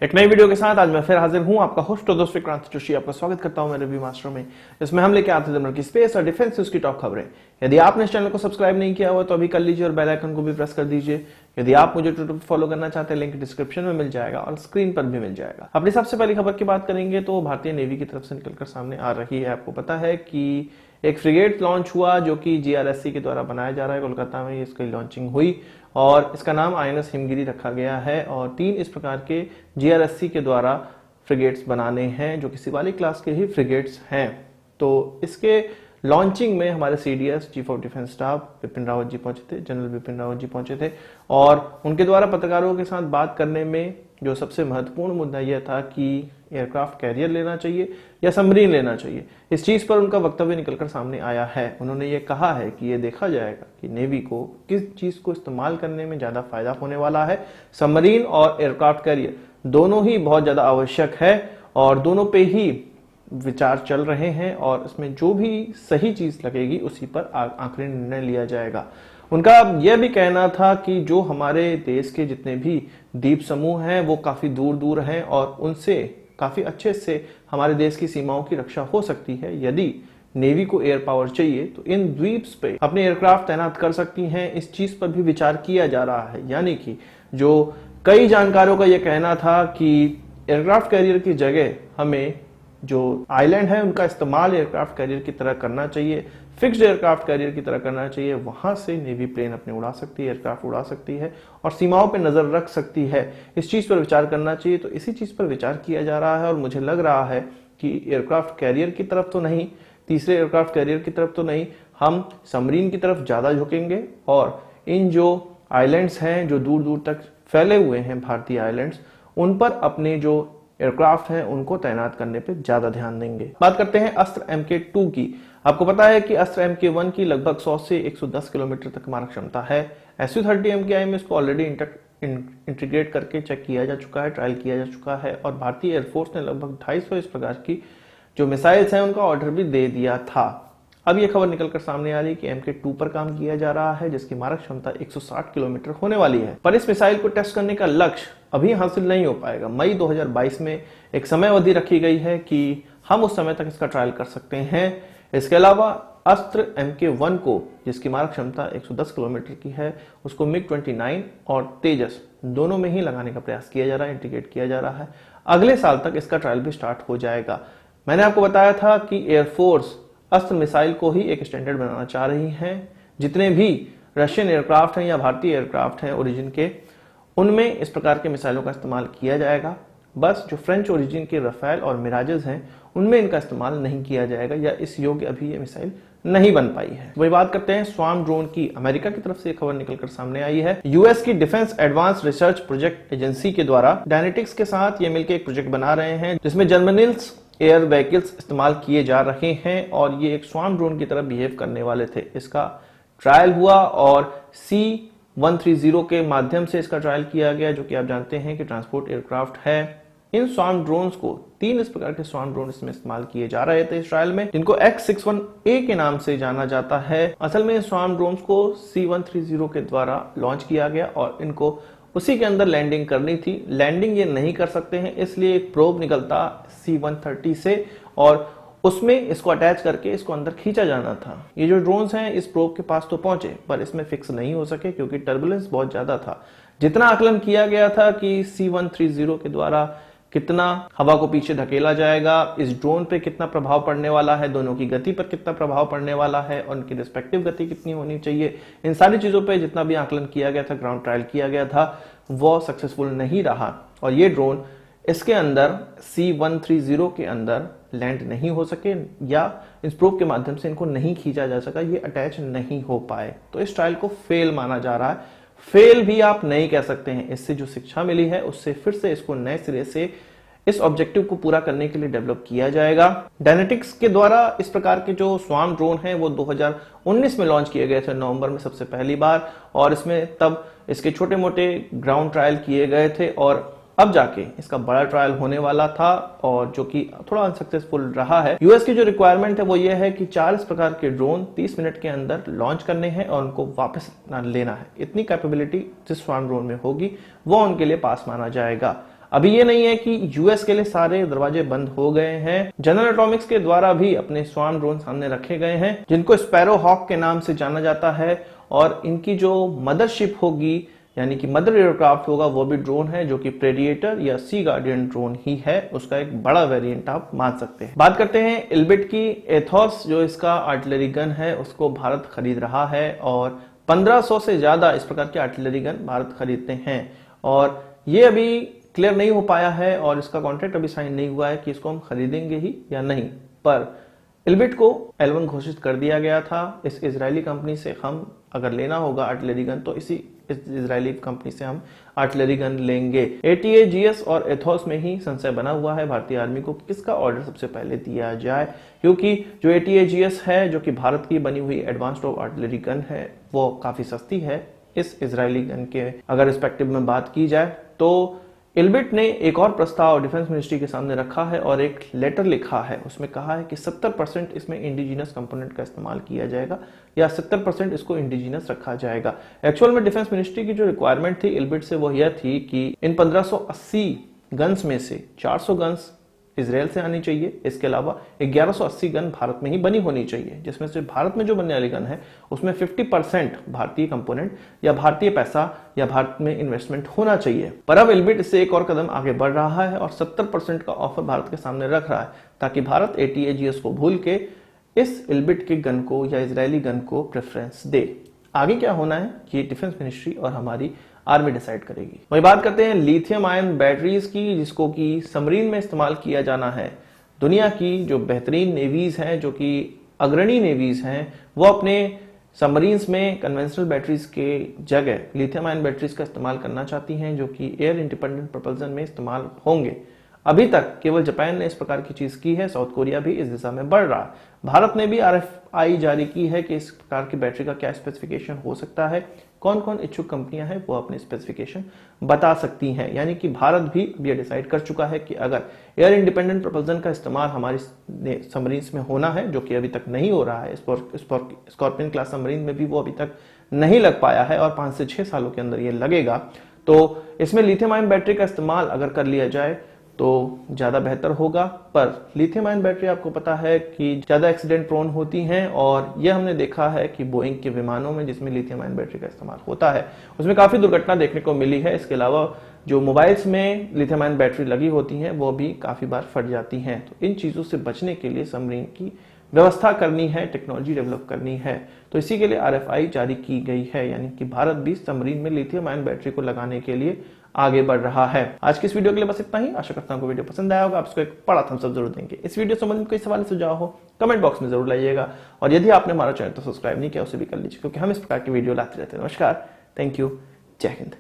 एक नई वीडियो के साथ आज मैं फिर हाजिर हूं। आपका होस्ट और दोस्त विक्रांत जोशी आपका स्वागत करता हूं मेरे रिव्यू मास्टर में, जिसमें हम लेके आते हैं की स्पेस और डिफेंस उसकी टॉप खबरें। यदि आपने इस चैनल को सब्सक्राइब नहीं किया हुआ तो अभी कर लीजिए और बेल आइकन को भी प्रेस कर दीजिए। यदि आप मुझे ट्विटर पर फॉलो करना चाहते हैं, लिंक डिस्क्रिप्शन में मिल जाएगा और स्क्रीन पर भी मिल जाएगा। अपनी सबसे पहली खबर की बात करेंगे तो भारतीय नेवी की तरफ से निकलकर सामने आ रही है। आपको पता है कि एक फ्रिगेट लॉन्च हुआ जो कि जीआरएससी के द्वारा बनाया जा रहा है। कोलकाता में इसकी लॉन्चिंग हुई और इसका नाम आईएनएस हिमगिरी रखा गया है और 3 इस प्रकार के जीआरएससी के द्वारा फ्रिगेट्स बनाने हैं जो कि शिवालिक क्लास के ही फ्रिगेट्स हैं। तो इसके लॉन्चिंग में हमारे CDS chief of defence staff Bipin Rawat ji पहुंचे थे, जनरल बिपिन रावत जी पहुंचे थे और उनके द्वारा पत्रकारों के साथ बात करने में जो सबसे महत्वपूर्ण मुद्दा यह था कि एयरक्राफ्ट कैरियर लेना चाहिए या सबमरीन लेना चाहिए। इस चीज पर उनका वक्तव्य निकलकर सामने आया है। उन्होंने ये कहा है कि ये देखा जाएगा कि नेवी को किस चीज को इस्तेमाल करने में ज्यादा फायदा होने वाला है। सबमरीन और एयरक्राफ्ट कैरियर दोनों ही बहुत ज्यादा आवश्यक है और दोनों पे ही विचार चल रहे हैं और इसमें जो भी सही चीज लगेगी उसी पर आखिरी निर्णय लिया जाएगा। उनका यह भी कहना था कि जो हमारे देश के जितने भी द्वीप समूह हैं वो काफी दूर दूर हैं और उनसे काफी अच्छे से हमारे देश की सीमाओं की रक्षा हो सकती है। यदि नेवी को एयर पावर चाहिए तो इन द्वीप्स पे अपने एयरक्राफ्ट तैनात कर सकती हैं। इस चीज पर भी विचार किया जा रहा है, यानी कि जो कई जानकारों का यह कहना था कि एयरक्राफ्ट कैरियर की जगह हमें जो आइलैंड है उनका इस्तेमाल एयरक्राफ्ट कैरियर की तरह करना चाहिए, फिक्स्ड एयरक्राफ्ट कैरियर की तरह करना चाहिए। वहां से नेवी प्लेन अपने उड़ा सकती है, एयरक्राफ्ट उड़ा सकती है और सीमाओं पर नजर रख सकती है। इस चीज पर विचार करना चाहिए। तो इसी चीज पर विचार किया जा रहा है और मुझे लग रहा है कि एयरक्राफ्ट कैरियर की तरफ तो नहीं, तीसरे एयरक्राफ्ट कैरियर की तरफ तो नहीं, हम सबमरीन की तरफ ज्यादा झुकेंगे और इन जो आइलैंड्स हैं जो दूर दूर तक फैले हुए हैं भारतीय आइलैंड्स, उन पर अपने जो एयरक्राफ्ट हैं उनको तैनात करने पे ज्यादा ध्यान देंगे। बात करते हैं अस्त्र MK2 की। आपको पता है कि अस्त्र MK1 की लगभग 100 से 110 किलोमीटर तक मारक क्षमता है। SU-30 MKI में इसको ऑलरेडी इंटीग्रेट करके चेक किया जा चुका है, ट्रायल किया जा चुका है और भारतीय एयरफोर्स ने लगभग 250 इस प्रकार की जो मिसाइल्स हैं उनका ऑर्डर भी दे दिया था। अब यह खबर निकलकर सामने आ रही है कि MK2 पर काम किया जा रहा है जिसकी मारक क्षमता 160 किलोमीटर होने वाली है, पर इस मिसाइल को टेस्ट करने का लक्ष्य अभी हासिल नहीं हो पाएगा। मई 2022 में एक समय अवधि रखी गई है कि हम उस समय तक इसका ट्रायल कर सकते हैं। इसके अलावा अस्त्र MK1 को जिसकी मारक क्षमता 110 किलोमीटर की है उसको MiG-29 और तेजस दोनों में ही लगाने का प्रयास किया जा रहा है, इंटीग्रेट किया जा रहा है। अगले साल तक इसका ट्रायल भी स्टार्ट हो जाएगा। मैंने आपको बताया था कि एयरफोर्स अस्त्र मिसाइल को ही एक स्टैंडर्ड बनाना चाह रही है। जितने भी रशियन एयरक्राफ्ट हैं या भारतीय एयरक्राफ्ट हैं ओरिजिन के, उनमें इस प्रकार के मिसाइलों का इस्तेमाल किया जाएगा। बस जो फ्रेंच ओरिजिन के रफेल और मिराजेस हैं उनमें इनका इस्तेमाल नहीं किया जाएगा या इस योग्य अभी ये मिसाइल नहीं बन पाई है। वही बात करते हैं स्वार्म ड्रोन की। अमेरिका की तरफ से खबर निकलकर सामने आई है। यूएस की defence advance research project agency के द्वारा डायनेटिक्स के साथ ये मिलकर एक प्रोजेक्ट बना रहे हैं जिसमें जर्मनिल्स एयर व्हीकल्स इस्तेमाल किए जा रहे हैं और ये एक स्वार्म ड्रोन की तरह बिहेव करने वाले थे। इसका ट्रायल हुआ और C-130 के माध्यम से इसका ट्रायल किया गया जो कि आप जानते हैं कि ट्रांसपोर्ट एयरक्राफ्ट है। इन स्वार्म ड्रोन्स को 3 इस प्रकार के स्वार्म ड्रोन इसमें इस्तेमाल किए जा रहे थे इस ट्रायल में, जिनको X-61A के नाम से जाना जाता है। असल में स्वार्म ड्रोन्स को C-130 के द्वारा लॉन्च किया गया और इनको उसी के अंदर लैंडिंग करनी थी। लैंडिंग ये नहीं कर सकते हैं, इसलिए एक प्रोब निकलता C-130 से और उसमें इसको अटैच करके इसको अंदर खींचा जाना था। ये जो ड्रोन्स हैं इस प्रोब के पास तो पहुंचे पर इसमें फिक्स नहीं हो सके क्योंकि टर्बुलेंस बहुत ज्यादा था। जितना आकलन किया गया था कि C-130 के द्वारा कितना हवा को पीछे धकेला जाएगा, इस ड्रोन पे कितना प्रभाव पड़ने वाला है, दोनों की गति पर कितना प्रभाव पड़ने वाला है और उनकी रिस्पेक्टिव गति कितनी होनी चाहिए, इन सारी चीजों पे जितना भी आकलन किया गया था, ग्राउंड ट्रायल किया गया था, वो सक्सेसफुल नहीं रहा और ये ड्रोन इसके अंदर C-130 के अंदर लैंड नहीं हो सके या इस प्रोब के माध्यम से इनको नहीं खींचा जा सका, ये अटैच नहीं हो पाए। तो इस ट्रायल को फेल माना जा रहा है। फेल भी आप नहीं कह सकते हैं। इससे जो शिक्षा मिली है उससे फिर से इसको नए सिरे से इस ऑब्जेक्टिव को पूरा करने के लिए डेवलप किया जाएगा। डायनेटिक्स के द्वारा इस प्रकार के जो स्वार्म ड्रोन हैं वो 2019 में लॉन्च किए गए थे, नवंबर में सबसे पहली बार, और इसमें तब इसके छोटे मोटे ग्राउंड ट्रायल किए गए थे और अब जाके इसका बड़ा ट्रायल होने वाला था और जो कि थोड़ा अनसक्सेसफुल रहा है। यूएस की जो रिक्वायरमेंट है वो ये है कि 4 इस प्रकार के ड्रोन 30 मिनट के अंदर लॉन्च करने हैं और उनको वापस लेना है। इतनी कैपेबिलिटी जिस स्वार्म ड्रोन में होगी वो उनके लिए पास माना जाएगा। अभी ये नहीं है कि यूएस के लिए सारे दरवाजे बंद हो गए हैं। जनरल एटॉमिक्स के द्वारा भी अपने स्वान ड्रोन सामने रखे गए हैं, जिनको स्पैरो हॉक के नाम से जाना जाता है, और इनकी जो मदरशिप होगी यानी कि मदर एयरक्राफ्ट होगा वो भी ड्रोन है, जो कि प्रेडिएटर या सी गार्डियन ड्रोन ही है। उसका एक बड़ा वेरिएंट आप मान सकते हैं। बात करते हैं इल्बिट की। एथोस जो इसका आर्टिलरी गन है उसको भारत खरीद रहा है, और 1500 से ज्यादा इस प्रकार के आर्टिलरी गन भारत खरीदते हैं, और ये अभी क्लियर नहीं हो पाया है और इसका कॉन्ट्रैक्ट अभी साइन नहीं हुआ है कि इसको हम खरीदेंगे ही या नहीं। पर इल्बिट को L1 घोषित कर दिया गया था। इस इजरायली कंपनी से हम अगर लेना होगा आर्टिलरी गन तो इस इजरायली कंपनी से हम आर्टिलरी गन लेंगे। ATAGS और एथोस में ही संशय बना हुआ है भारतीय आर्मी को किसका ऑर्डर सबसे पहले दिया जाए, क्योंकि जो ATAGS है जो कि भारत की बनी हुई एडवांस्ड आर्टिलरी गन है वो काफी सस्ती है इस इजरायली गन के अगर रिस्पेक्टिव में बात की जाए। तो इल्बिट ने एक और प्रस्ताव डिफेंस मिनिस्ट्री के सामने रखा है और एक लेटर लिखा है। उसमें कहा है कि 70% इसमें इंडिजिनस कंपोनेंट का इस्तेमाल किया जाएगा या 70% इसको इंडिजिनस रखा जाएगा। एक्चुअल में डिफेंस मिनिस्ट्री की जो रिक्वायरमेंट थी इल्बिट से वो यह थी कि इन 1580 गन्स में से 400 गन्स इसराइल से आनी चाहिए, इसके अलावा 1180 गन भारत में ही बनी होनी चाहिए, जिसमें से भारत में जो बनने वाली गन है उसमें 50% भारतीय कंपोनेंट या भारतीय पैसा या भारत में इन्वेस्टमेंट होना चाहिए। पर अब इल्बिट इससे एक और कदम आगे बढ़ रहा है और 70% का ऑफर भारत के सामने रख रहा है, ताकि भारत ATAGS को भूल के इस इल्बिट के गन को या इजरायली गन को प्रेफरेंस दे। आगे क्या होना है ये डिफेंस मिनिस्ट्री और हमारी आर्मी डिसाइड करेगी। वही बात करते हैं लिथियम आयन बैटरीज की, जिसको कि सबमरीन में इस्तेमाल किया जाना है। दुनिया की जो बेहतरीन नेवीज हैं, जो कि अग्रणी नेवीज हैं, वो अपने सबमरीन्स में कन्वेंशनल बैटरीज के जगह लिथियम आयन बैटरीज का इस्तेमाल करना चाहती हैं, जो कि एयर इंडिपेंडेंट प्रोपल्सन में इस्तेमाल होंगे। अभी तक केवल जापान ने इस प्रकार की चीज की है, साउथ कोरिया भी इस दिशा में बढ़ रहा है। भारत ने भी RFI जारी की है कि इस प्रकार की बैटरी का क्या स्पेसिफिकेशन हो सकता है, कौन कौन इच्छुक कंपनियां हैं वो अपने स्पेसिफिकेशन बता सकती हैं। यानी कि भारत भी अब ये डिसाइड कर चुका है कि अगर एयर इंडिपेंडेंट प्रोपल्सन का इस्तेमाल हमारी सबमरीन्स में होना है, जो कि अभी तक नहीं हो रहा है, स्कॉर्पियन क्लास सबमरीन में भी वो अभी तक नहीं लग पाया है और 5 से 6 सालों के अंदर ये लगेगा, तो इसमें लिथियम आयन बैटरी का इस्तेमाल अगर कर लिया जाए तो ज्यादा बेहतर होगा। पर लिथियम आयन बैटरी आपको पता है कि ज्यादा एक्सीडेंट प्रोन होती हैं, और यह हमने देखा है कि बोइंग के विमानों में जिसमें लिथियम आयन बैटरी का इस्तेमाल होता है उसमें काफी दुर्घटना देखने को मिली है। इसके अलावा जो मोबाइल्स में लिथियम आयन बैटरी लगी होती हैं वो भी काफी बार फट जाती हैं। तो इन चीजों से बचने के लिए सबमरीन की व्यवस्था करनी है, टेक्नोलॉजी डेवलप करनी है, तो इसी के लिए RFI जारी की गई है, यानी कि भारत भी सबमरीन में लिथियम आयन बैटरी को लगाने के लिए आगे बढ़ रहा है। आज की इस वीडियो के लिए बस इतना ही। आशा करता हूं आपको वीडियो पसंद आया होगा, आप इसको एक बड़ा थम्स अप जरूर देंगे। इस वीडियो संबंधित कोई सवाल सुझाव हो कमेंट बॉक्स में जरूर लाइएगा, और यदि आपने हमारा चैनल तो सब्सक्राइब नहीं किया उसे भी कर लीजिए, क्योंकि हम इस प्रकार की वीडियो लाते रहते हैं। नमस्कार, थैंक यू, जय हिंद।